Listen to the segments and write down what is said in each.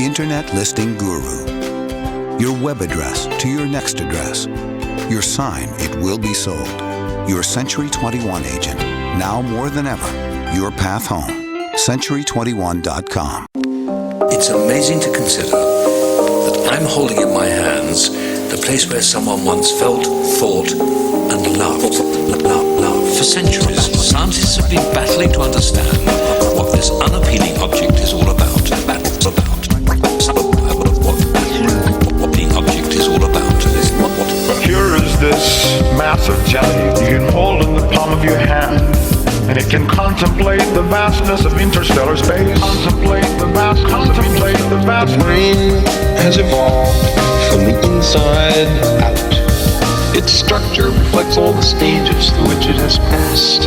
Internet listing guru. Your web address to your next address. Your sign, it will be sold. Your Century 21 agent. Now more than ever, your path home. Century21.com. It's amazing to consider that I'm holding in my hands the place where someone once felt, thought, and loved. For centuries, scientists have been battling to understand what this unappealing object is all about. What the object is all about. Here is this mass of jelly you can hold in the palm of your hand, and it can contemplate the vastness of interstellar space. Contemplate the vastness. The brain has evolved from the inside out. Its structure reflects all the stages through which it has passed.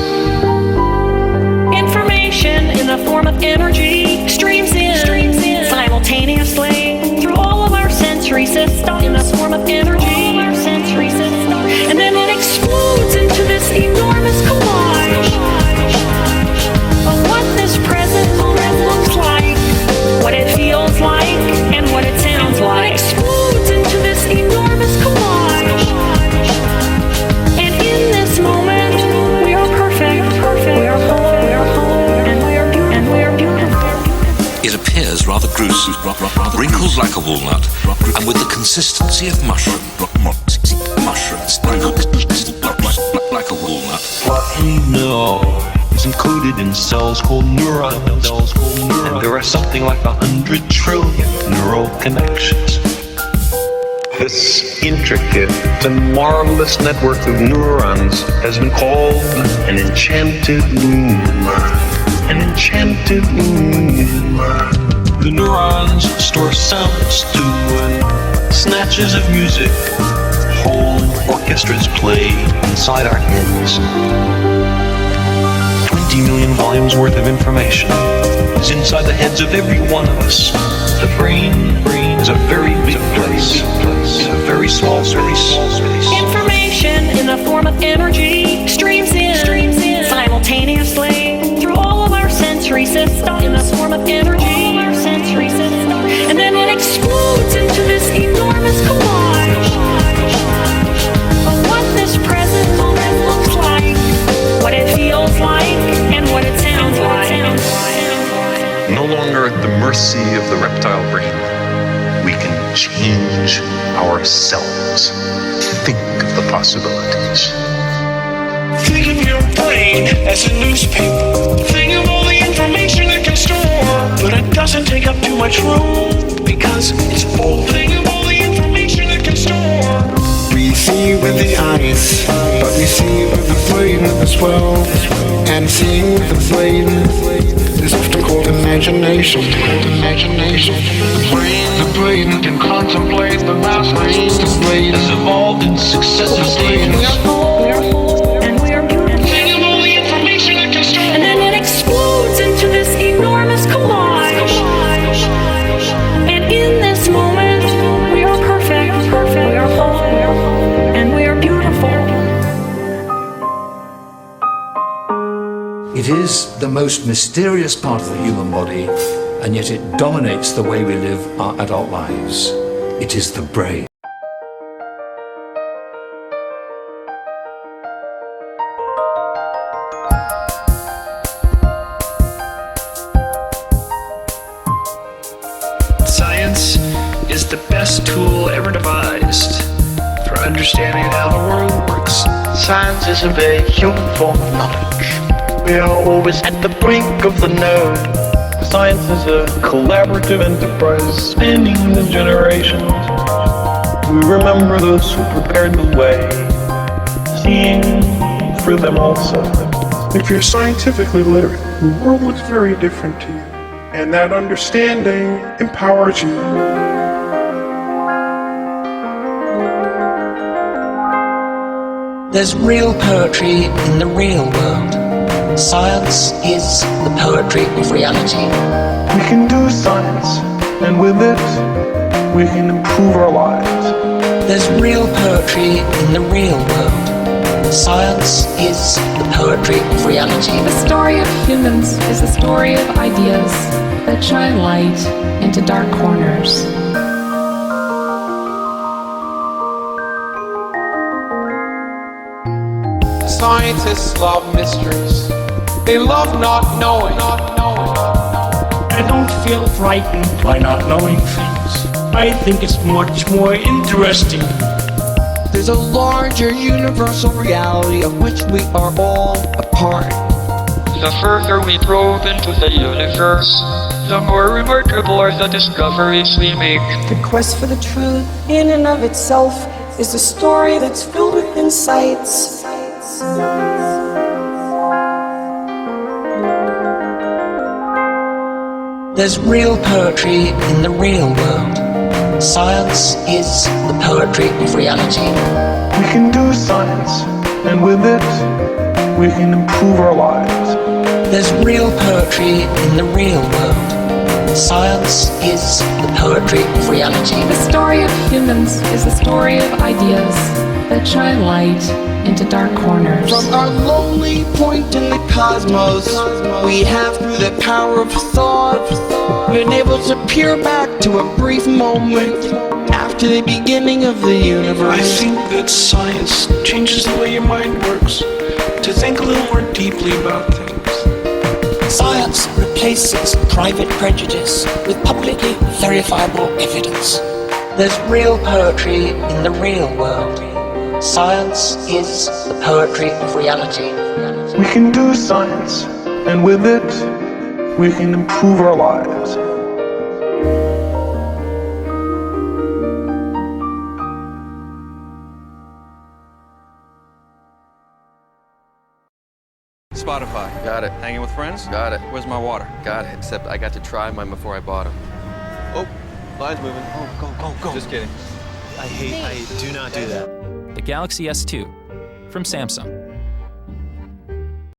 Information in the form of energy streams in simultaneously through all of our sensory systems in the form of energy. And then it explodes into this enormous collage of what this present moment looks like, what it feels like, and what it sounds like. It explodes into this enormous collage. And in this moment, we are perfect. We are whole, and we are beautiful. It appears rather gruesome, wrinkled like a walnut, and with the consistency of mushrooms, like a walnut. What we know is encoded in cells called neurons, and there are something like 100 trillion neural connections. This intricate and marvelous network of neurons has been called an enchanted loom. An enchanted loom. The neurons store sounds too, and snatches of music. Whole orchestras play inside our heads. 20 million volumes worth of information is inside the heads of every one of us. The brain is a very big place. It's a very small space. Information in the form of energy streams in simultaneously through all of our sensory systems in the form of energy. And then it explodes into this enormous collage of what this present moment looks like, what it feels like, and what it sounds like. No longer at the mercy of the reptile brain, we can change ourselves. Think of the possibilities. Think of your brain as a newspaper. Think of all the information it can store, but it doesn't take up too much room because it's full. Think of all the information it can store. We see with the eyes, but we see with the brain as well. And seeing with the brain is often called imagination. The brain can contemplate the vastness. The brain has evolved in successive stages. We are full, and we are beautiful. Think of all the information it can store. And then it explodes into this enormous collage. And in this moment, we are perfect. We are whole, and we are beautiful. It is the most mysterious part of the human body, and yet it dominates the way we live our adult lives. It is the brain. Science is the best tool ever devised for understanding how the world works. Science is a very human form of knowledge. We are always at the brink of the node. Science is a collaborative enterprise spanning the generations. We remember those who prepared the way, seeing for them also. If you're scientifically literate, the world looks very different to you, and that understanding empowers you. There's real poetry in the real world. Science is the poetry of reality. We can do science, and with it, we can improve our lives. There's real poetry in the real world. Science is the poetry of reality. The story of humans is a story of ideas. that shine light into dark corners. Scientists love mysteries. They love not knowing. I don't feel frightened by not knowing things. I think it's much more interesting. There's a larger universal reality of which we are all a part. The further we probe into the universe, the more remarkable are the discoveries we make. The quest for the truth, in and of itself, is a story that's filled with insights. There's real poetry in the real world. Science is the poetry of reality. We can do science, and with it, we can improve our lives. There's real poetry in the real world. Science is the poetry of reality. The story of humans is the story of ideas that shine light into dark corners. From our lonely point in the cosmos, we have, through the power of thought, been able to peer back to a brief moment after the beginning of the universe. I think that science changes the way your mind works, to think a little more deeply about things. Science replaces private prejudice with publicly verifiable evidence. There's real poetry in the real world. Science is the poetry of reality. We can do science, and with it, we can improve our lives. Spotify. Got it. Hanging with friends? Got it. Where's my water? Got it. Except I got to try mine before I bought them. Oh, line's moving. Oh, go. Just kidding. I do not do that. The Galaxy S2 from Samsung.